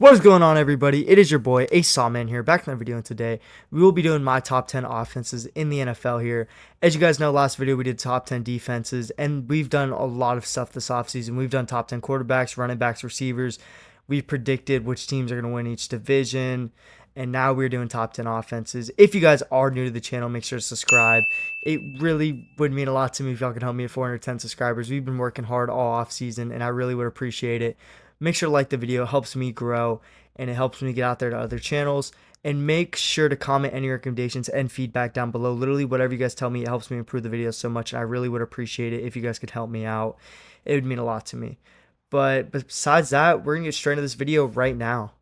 What is going on, everybody? It is your boy Ace Sawman here, back in another video. And today we will be doing my top 10 offenses in the NFL here. As you guys know, last video we did top 10 defenses, and we've done a lot of stuff this offseason. We've done top 10 quarterbacks, running backs, receivers. We've predicted which teams are going to win each division, and now we're doing top 10 offenses. If you guys are new to the channel, make sure to subscribe. It really would mean a lot to me if y'all could help me at 410 subscribers. We've been working hard all offseason, and I really would appreciate it. Make sure to like the video. It helps me grow and it helps me get out there to other channels. And make sure to comment any recommendations and feedback down below. Literally, whatever you guys tell me, it helps me improve the video so much. And I really would appreciate it if you guys could help me out. It would mean a lot to me. But besides that, we're going to get straight into this video right now.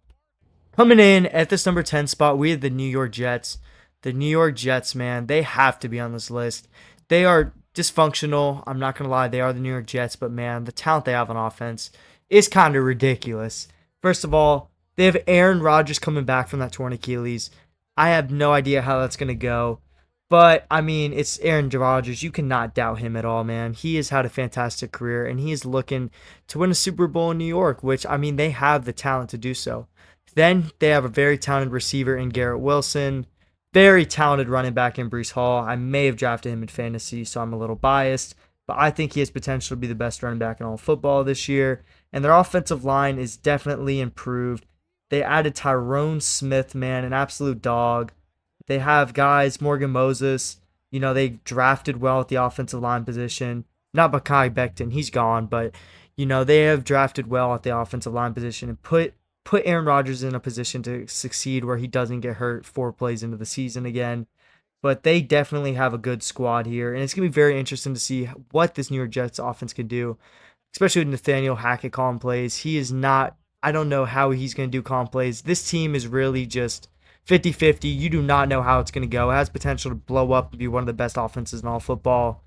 Coming in at this number 10 spot, we have the New York Jets. The New York Jets, man, they have to be on this list. They are dysfunctional. I'm not going to lie. They are the New York Jets. But, man, the talent they have on offense is kind of ridiculous. First of all, they have Aaron Rodgers coming back from that torn Achilles. I have no idea how that's going to go. But, I mean, it's Aaron Rodgers. You cannot doubt him at all, man. He has had a fantastic career, and he is looking to win a Super Bowl in New York, which, I mean, they have the talent to do so. Then they have a very talented receiver in Garrett Wilson. Very talented running back in Breece Hall. I may have drafted him in fantasy, so I'm a little biased. But I think he has potential to be the best running back in all football this year. And their offensive line is definitely improved. They added Tyrone Smith, man, an absolute dog. They have guys, Morgan Moses. They drafted well at the offensive line position. Not Bakai Becton, he's gone. But, they have drafted well at the offensive line position and put Aaron Rodgers in a position to succeed where he doesn't get hurt 4 plays into the season again. But they definitely have a good squad here. And it's going to be very interesting to see what this New York Jets offense can do, especially with Nathaniel Hackett calling plays. He is not, I don't know how he's going to do calling plays. This team is really just 50-50. You do not know how it's going to go. It has potential to blow up and be one of the best offenses in all football,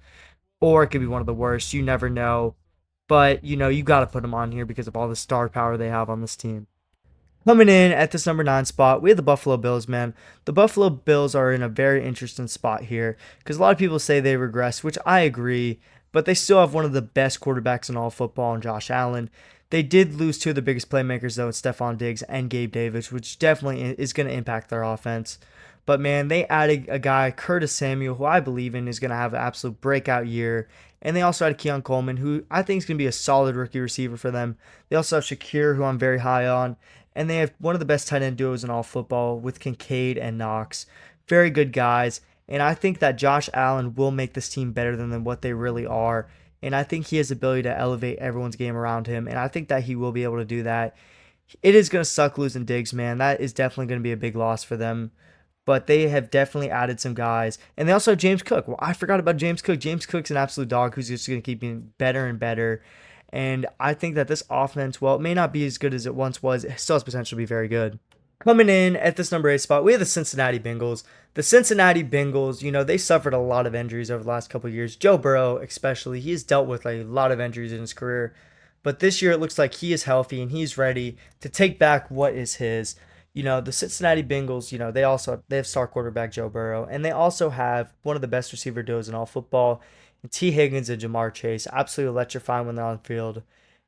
or it could be one of the worst. You never know. But, you got to put them on here because of all the star power they have on this team. Coming in at this number 9 spot, we have the Buffalo Bills, man. The Buffalo Bills are in a very interesting spot here because a lot of people say they regress, which I agree, but they still have one of the best quarterbacks in all football in Josh Allen. They did lose 2 of the biggest playmakers, though, it's Stephon Diggs and Gabe Davis, which definitely is going to impact their offense. But, man, they added a guy, Curtis Samuel, who I believe in is going to have an absolute breakout year. And they also had Keon Coleman, who I think is going to be a solid rookie receiver for them. They also have Shakir, who I'm very high on. And they have one of the best tight end duos in all football with Kincaid and Knox. Very good guys. And I think that Josh Allen will make this team better than what they really are. And I think he has the ability to elevate everyone's game around him. And I think that he will be able to do that. It is going to suck losing Diggs, man. That is definitely going to be a big loss for them. But they have definitely added some guys. And they also have James Cook. Well, I forgot about James Cook. James Cook's an absolute dog who's just going to keep being better and better. And I think that this offense, well, it may not be as good as it once was. It still has potential to be very good. Coming in at this number 8 spot, we have the Cincinnati Bengals. The Cincinnati Bengals, they suffered a lot of injuries over the last couple of years. Joe Burrow, especially, he has dealt with a lot of injuries in his career. But this year, it looks like he is healthy and he's ready to take back what is his. The Cincinnati Bengals, they have star quarterback Joe Burrow, and they also have one of the best receiver duos in all football. And T. Higgins and Jamar Chase, absolutely electrifying when they're on the field.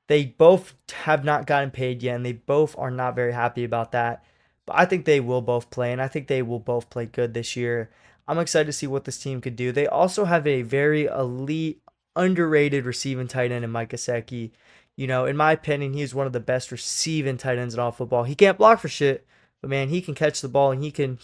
They both have not gotten paid yet, and they both are not very happy about that. But I think they will both play, and I think they will both play good this year. I'm excited to see what this team could do. They also have a very elite, underrated receiving tight end in Mike Gesicki. In my opinion, he's one of the best receiving tight ends in all football. He can't block for shit, but man, he can catch the ball and he can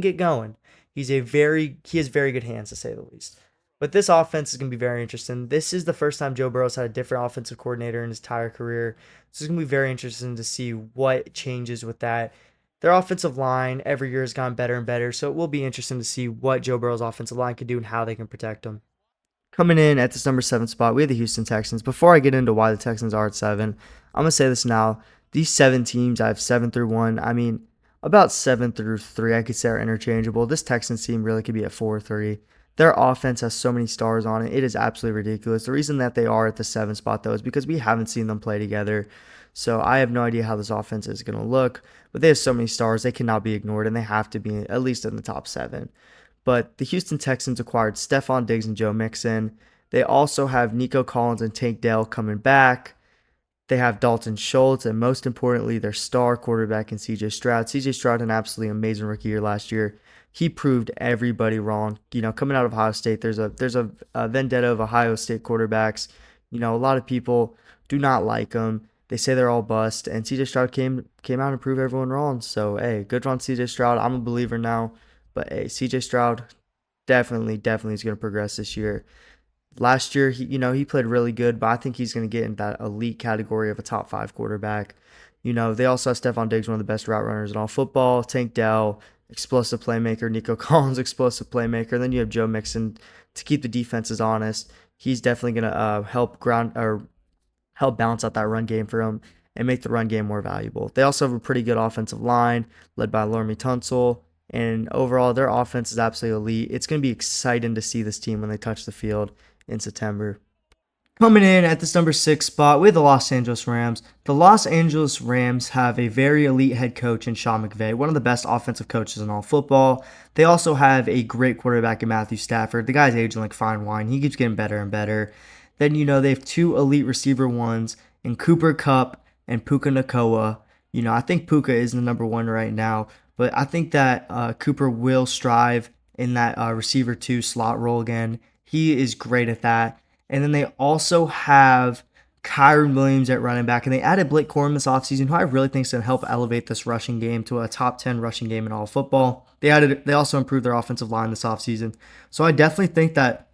get going. He has very good hands, to say the least. But this offense is going to be very interesting. This is the first time Joe Burrow's had a different offensive coordinator in his entire career. So it's going to be very interesting to see what changes with that. Their offensive line every year has gone better and better. So it will be interesting to see what Joe Burrow's offensive line can do and how they can protect him. Coming in at this number 7 spot, we have the Houston Texans. Before I get into why the Texans are at 7, I'm going to say this now. These 7 teams, I have 7 through 1. I mean, about 7 through 3, I could say are interchangeable. This Texans team really could be at 4 or 3. Their offense has so many stars on it. It is absolutely ridiculous. The reason that they are at the 7 spot, though, is because we haven't seen them play together. So I have no idea how this offense is going to look. But they have so many stars, they cannot be ignored, and they have to be at least in the top 7. But the Houston Texans acquired Stephon Diggs and Joe Mixon. They also have Nico Collins and Tank Dell coming back. They have Dalton Schultz, and most importantly, their star quarterback in CJ Stroud. CJ Stroud had an absolutely amazing rookie year last year. He proved everybody wrong. Coming out of Ohio State, there's a vendetta of Ohio State quarterbacks. A lot of people do not like them. They say they're all bust, and CJ Stroud came out and proved everyone wrong. So hey, good on CJ Stroud. I'm a believer now. But hey, CJ Stroud definitely is going to progress this year. Last year, he played really good, but I think he's going to get in that elite category of a top five quarterback. They also have Stephon Diggs, one of the best route runners in all football. Tank Dell, explosive playmaker. Nico Collins, explosive playmaker. Then you have Joe Mixon to keep the defenses honest. He's definitely going to help balance out that run game for him and make the run game more valuable. They also have a pretty good offensive line led by Laramie Tunsil. And overall, their offense is absolutely elite. It's going to be exciting to see this team when they touch the field in September. Coming in at this number 6 spot with the Los Angeles Rams. The Los Angeles Rams have a very elite head coach in Sean McVay, one of the best offensive coaches in all football. They also have a great quarterback in Matthew Stafford. The guy's aging like fine wine. He keeps getting better and better. Then, they have 2 elite receiver ones in Cooper Kupp and Puka Nacua. I think Puka is the number 1 right now, but I think that Cooper will strive in that receiver 2 slot role again. He is great at that. And then they also have Kyron Williams at running back, and they added Blake Corum this offseason, who I really think is going to help elevate this rushing game to a top 10 rushing game in all football. They also improved their offensive line this offseason. So I definitely think that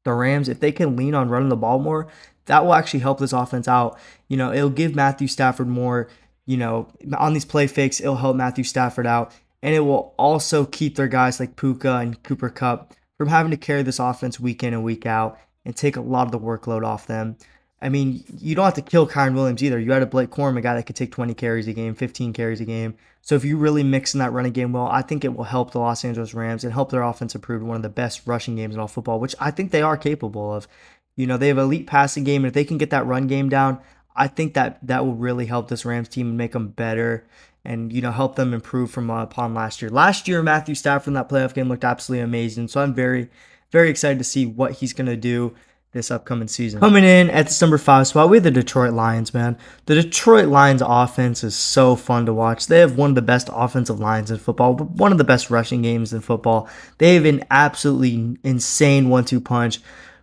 the Rams, if they can lean on running the ball more, that will actually help this offense out. It'll give Matthew Stafford more, on these play fakes, it'll help Matthew Stafford out. And it will also keep their guys like Puka and Cooper Kupp from having to carry this offense week in and week out and take a lot of the workload off them. I mean, you don't have to kill Kyron Williams either. You added Blake Corum, a guy that could take 20 carries a game, 15 carries a game. So if you really mix in that running game well, I think it will help the Los Angeles Rams and help their offense improve one of the best rushing games in all football, which I think they are capable of. They have an elite passing game, and if they can get that run game down, I think that will really help this Rams team and make them better and, help them improve from upon last year. Last year, Matthew Stafford in that playoff game looked absolutely amazing, so I'm very, very excited to see what he's going to do this upcoming season. Coming in at this number 5 spot, we have the Detroit Lions, man. The Detroit Lions offense is so fun to watch. They have one of the best offensive lines in football, one of the best rushing games in football. They have an absolutely insane 1-2 punch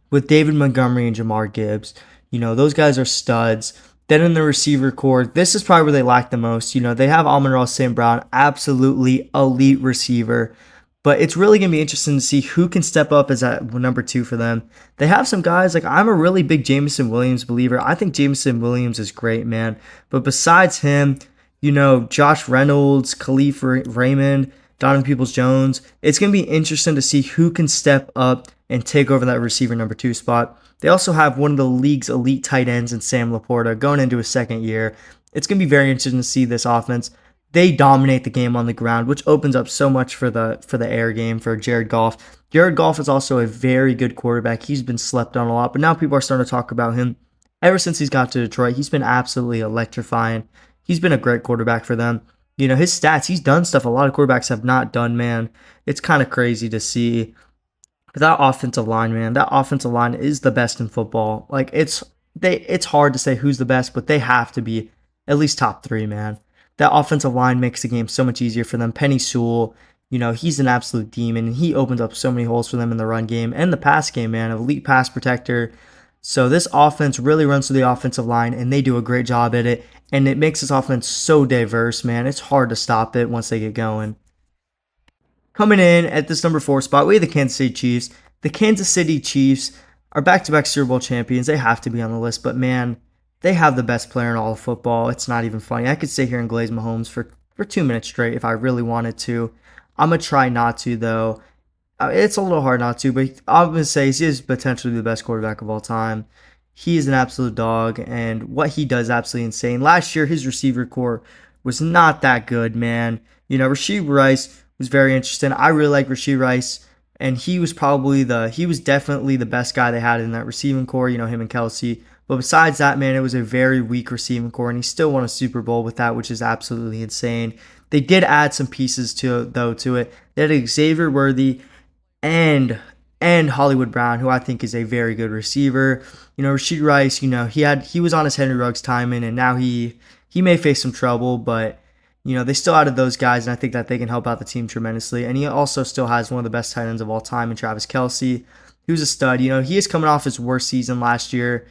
with David Montgomery and Jamar Gibbs. Those guys are studs. Then in the receiver core, this is probably where they lack the most. They have Amon-Ra St. Brown, absolutely elite receiver. But it's really going to be interesting to see who can step up as that number 2 for them. They have some guys, like I'm a really big Jameson Williams believer. I think Jameson Williams is great, man. But besides him, Josh Reynolds, Khalif Raymond, Donovan Peoples-Jones, it's going to be interesting to see who can step up and take over that receiver number 2 spot. They also have one of the league's elite tight ends in Sam Laporta going into his second year. It's going to be very interesting to see this offense. They dominate the game on the ground, which opens up so much for the air game for Jared Goff. Jared Goff is also a very good quarterback. He's been slept on a lot, but now people are starting to talk about him. Ever since he's got to Detroit, he's been absolutely electrifying. He's been a great quarterback for them. His stats, he's done stuff a lot of quarterbacks have not done, man. It's kind of crazy to see. But that offensive line, man, that offensive line is the best in football. Like, it's hard to say who's the best, but they have to be at least top 3, man. That offensive line makes the game so much easier for them. Penny Sewell, he's an absolute demon, and he opens up so many holes for them in the run game and the pass game, man. Elite pass protector. So this offense really runs through the offensive line, and they do a great job at it, and it makes this offense so diverse, man. It's hard to stop it once they get going. Coming in at this number 4 spot, we have the Kansas City Chiefs. The Kansas City Chiefs are back-to-back Super Bowl champions. They have to be on the list, but man, they have the best player in all of football. It's not even funny. I could sit here and glaze Mahomes for 2 minutes straight if I really wanted to. I'm going to try not to, though. It's a little hard not to, but I'm going to say he is potentially the best quarterback of all time. He is an absolute dog, and what he does is absolutely insane. Last year, his receiver core was not that good, man. Rashee Rice was very interesting. I really like Rashee Rice, and he was definitely the best guy they had in that receiving core, him and Kelsey. But besides that, man, it was a very weak receiving core, and he still won a Super Bowl with that, which is absolutely insane. They did add some pieces to it. They had Xavier Worthy and Hollywood Brown, who I think is a very good receiver. Rashid Rice, he was on his Henry Ruggs timing, and now he may face some trouble, but they still added those guys, and I think that they can help out the team tremendously. And he also still has one of the best tight ends of all time in Travis Kelce. He was a stud. He is coming off his worst season last year,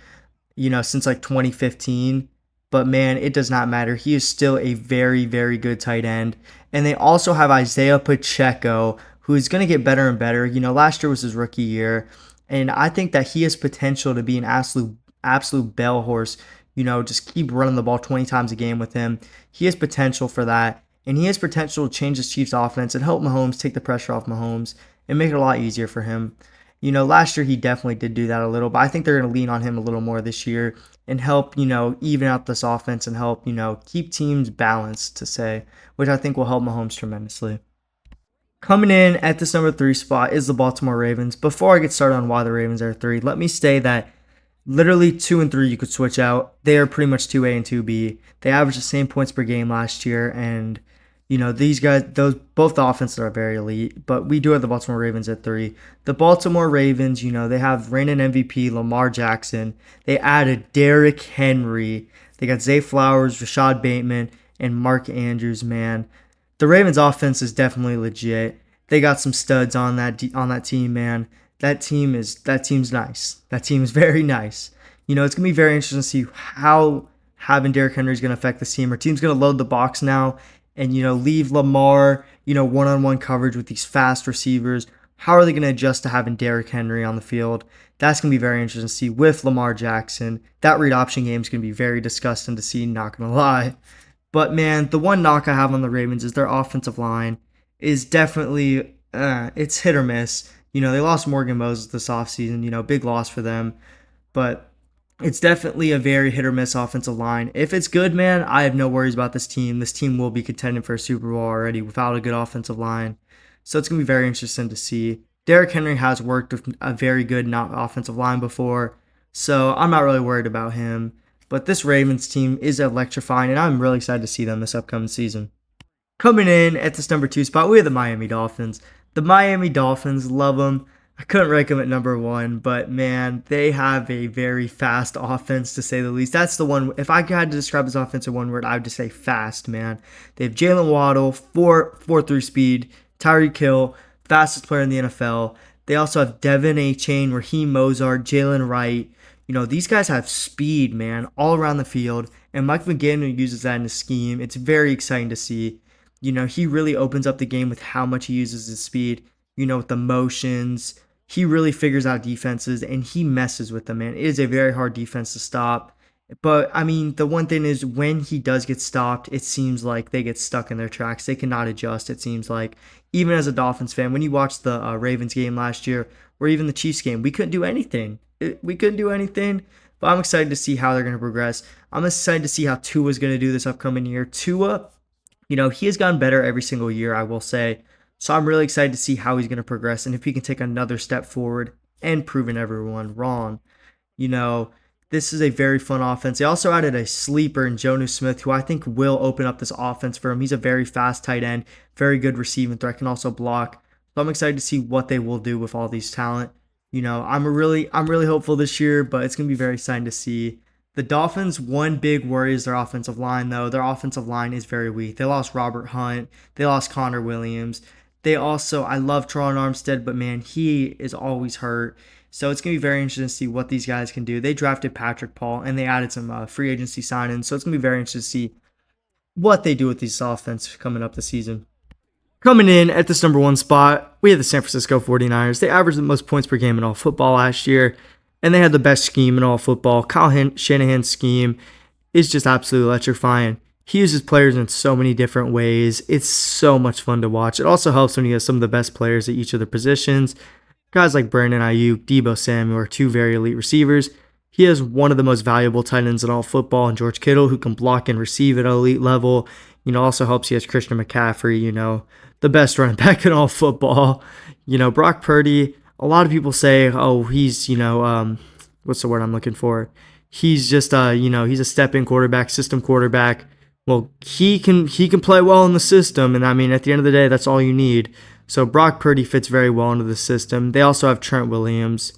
since like 2015. But man, it does not matter. He is still a very, very good tight end. And they also have Isaiah Pacheco, who is going to get better and better. Last year was his rookie year. And I think that he has potential to be an absolute bell horse. Just keep running the ball 20 times a game with him. He has potential for that. And he has potential to change the Chiefs' offense and help Mahomes take the pressure off Mahomes and make it a lot easier for him. Last year he definitely did do that a little, but I think they're going to lean on him a little more this year and help, even out this offense and help, keep teams balanced, to say, which I think will help Mahomes tremendously. Coming in at this number 3 spot is the Baltimore Ravens. Before I get started on why the Ravens are 3, let me say that literally 2 and 3 you could switch out. They are pretty much 2A and 2B. They averaged the same points per game last year, and these guys, both the offenses are very elite, but we do have the Baltimore Ravens at 3. The Baltimore Ravens, they have reigning MVP Lamar Jackson. They added Derrick Henry. They got Zay Flowers, Rashad Bateman, and Mark Andrews. Man, the Ravens offense is definitely legit. They got some studs on that team, man. That team's nice. That team is very nice. It's gonna be very interesting to see how having Derrick Henry is gonna affect this team. Our team's gonna load the box now and leave Lamar, one-on-one coverage with these fast receivers. How are they going to adjust to having Derrick Henry on the field? That's going to be very interesting to see with Lamar Jackson. That read option game is going to be very disgusting to see, not going to lie. But man, the one knock I have on the Ravens is their offensive line is definitely, it's hit or miss. They lost Morgan Moses this offseason, big loss for them. But it's definitely a very hit or miss offensive line. If it's good, man, I have no worries about this team. This team will be contending for a Super Bowl already without a good offensive line. So it's going to be very interesting to see. Derrick Henry has worked with a very good not offensive line before, so I'm not really worried about him. But this Ravens team is electrifying, and I'm really excited to see them this upcoming season. Coming in at this number 2 spot, we have the Miami Dolphins. The Miami Dolphins, love them. I couldn't rank them at number 1, but man, they have a very fast offense, to say the least. That's the one, if I had to describe this offense in one word, I would just say fast, man. They have Jalen Waddle, 4.3 speed, Tyreek Hill, fastest player in the NFL. They also have Devin Achane, Raheem Mostert, Jalen Wright. These guys have speed, man, all around the field, and Mike McDaniel uses that in his scheme. It's very exciting to see. He really opens up the game with how much he uses his speed, with the motions. He really figures out defenses, and he messes with them, man. It is a very hard defense to stop. But, I mean, the one thing is when he does get stopped, it seems like they get stuck in their tracks. They cannot adjust, it seems like. Even as a Dolphins fan, when you watch the Ravens game last year, or even the Chiefs game, we couldn't do anything. We couldn't do anything, but I'm excited to see how they're going to progress. I'm excited to see how Tua's going to do this upcoming year. Tua, he has gotten better every single year, I will say. So I'm really excited to see how he's going to progress and if he can take another step forward and proving everyone wrong. This is a very fun offense. They also added a sleeper in Jonnu Smith, who I think will open up this offense for him. He's a very fast tight end, very good receiving threat, can also block. So I'm excited to see what they will do with all these talent. I'm really hopeful this year, but it's going to be very exciting to see. The Dolphins, one big worry is their offensive line, though. Their offensive line is very weak. They lost Robert Hunt. They lost Connor Williams. I love Teron Armstead, but man, he is always hurt. So it's going to be very interesting to see what these guys can do. They drafted Patrick Paul, and they added some free agency signings. So it's going to be very interesting to see what they do with these offense coming up this season. Coming in at this number 1 spot, we have the San Francisco 49ers. They averaged the most points per game in all football last year, and they had the best scheme in all football. Kyle Shanahan's scheme is just absolutely electrifying. He uses players in so many different ways. It's so much fun to watch. It also helps when he has some of the best players at each of their positions. Guys like Brandon Ayuk, Deebo Samuel are 2 very elite receivers. He has one of the most valuable tight ends in all football, and George Kittle, who can block and receive at an elite level. Also helps he has Christian McCaffrey, the best running back in all football. Brock Purdy, a lot of people say, oh, he's, what's the word I'm looking for? He's just, he's a step-in quarterback, system quarterback. Well, he can play well in the system, and I mean, at the end of the day, that's all you need. So Brock Purdy fits very well into the system. They also have Trent Williams,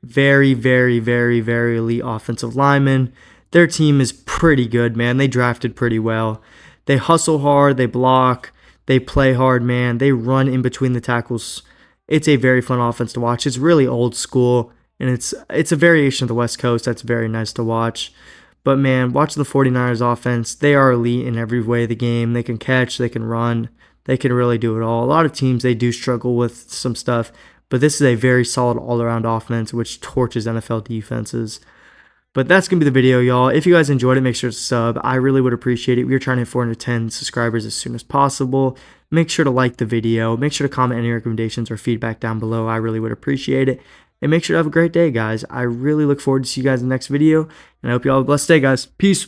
Very, very, very, very elite offensive linemen. Their team is pretty good, man. They drafted pretty well. They hustle hard, they block, they play hard, man. They run in between the tackles. It's a very fun offense to watch. It's really old school, and it's a variation of the West Coast that's very nice to watch. But man, watch the 49ers offense. They are elite in every way of the game. They can catch, they can run, they can really do it all. A lot of teams, they do struggle with some stuff, but this is a very solid all-around offense which torches NFL defenses. But that's going to be the video, y'all. If you guys enjoyed it, make sure to sub. I really would appreciate it. We're trying to hit 410 subscribers as soon as possible. Make sure to like the video. Make sure to comment any recommendations or feedback down below. I really would appreciate it. And make sure to have a great day, guys. I really look forward to see you guys in the next video. And I hope you all have a blessed day, guys. Peace.